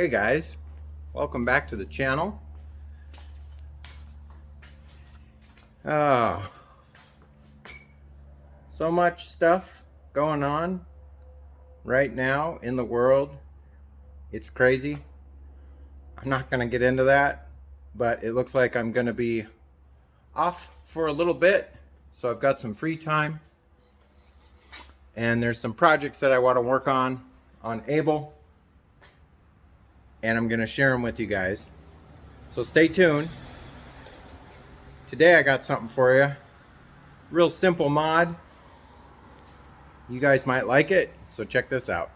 Hey guys, welcome back to the channel. Oh, so much stuff going on right now in the world. It's crazy. I'm not going to get into that, but it looks like I'm going to be off for a little bit. So I've got some free time. And there's some projects that I want to work on Abel. And I'm going to share them with you guys. So stay tuned. Today I got something for you. Real simple mod. You guys might like it, so check this out.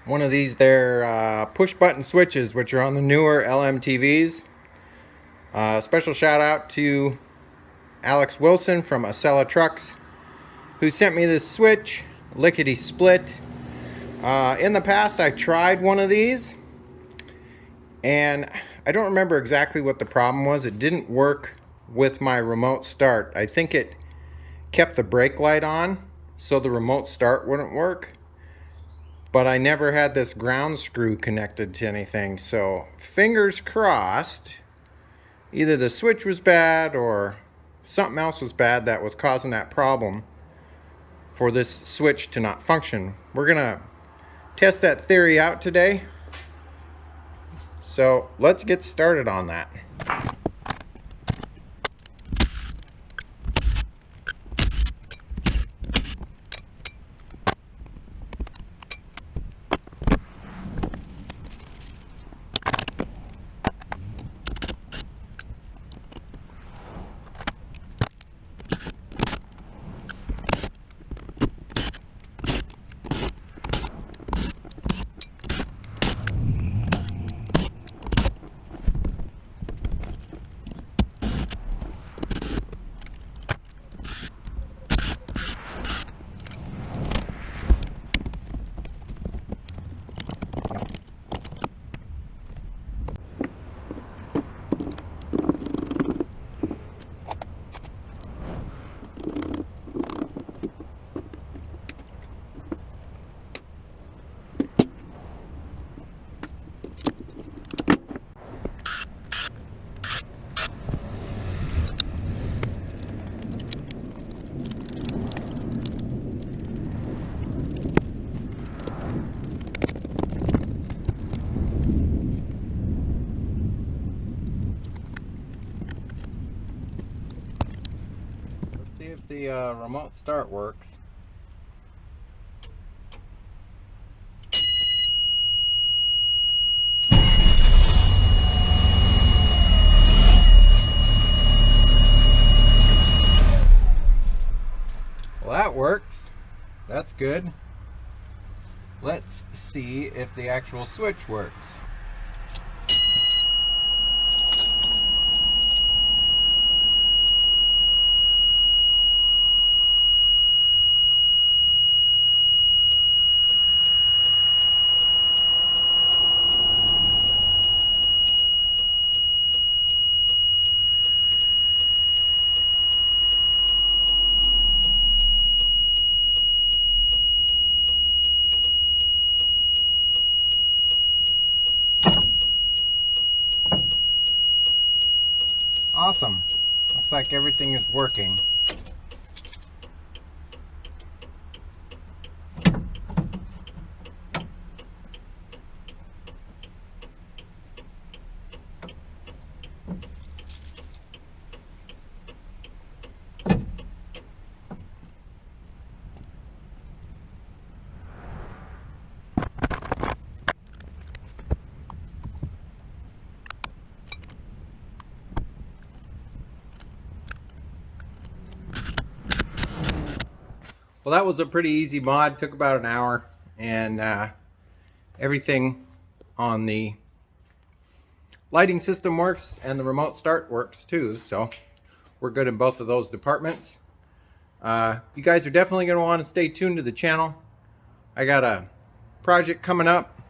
One of these there push button switches, which are on the newer LMTVs. Special shout out to Alex Wilson from Acela Trucks, who sent me this switch, lickety split. In the past I tried one of these and I don't remember exactly what the problem was. It didn't work with my remote start. I think it kept the brake light on so the remote start wouldn't work, but I never had this ground screw connected to anything. So fingers crossed, either the switch was bad or something else was bad that was causing that problem for this switch to not function. We're gonna test that theory out today. So let's get started on that. See if the remote start works. Well, that works. That's good. Let's see if the actual switch works. Awesome. Looks like everything is working. Well, that was a pretty easy mod. Took about an hour, and everything on the lighting system works, and the remote start works too. So we're good in both of those departments. You guys are definitely going to want to stay tuned to the channel. I got a project coming up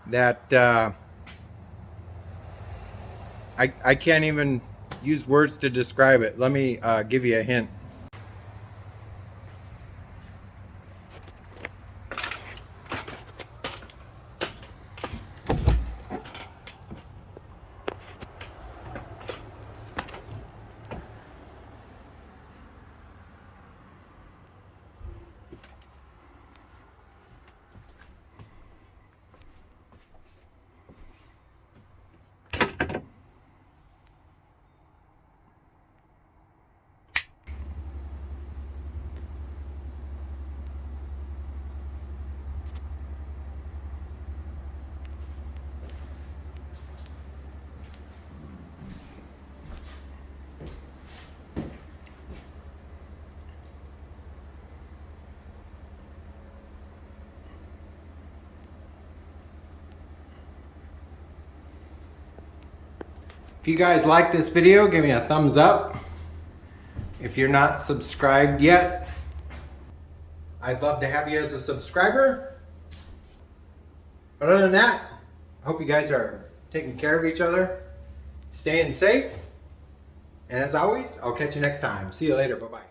that I can't even use words to describe it. Let me give you a hint. If you guys like this video, give me a thumbs up. If you're not subscribed yet, I'd love to have you as a subscriber. But other than that, I hope you guys are taking care of each other, staying safe, and as always, I'll catch you next time. See you later. Bye-bye.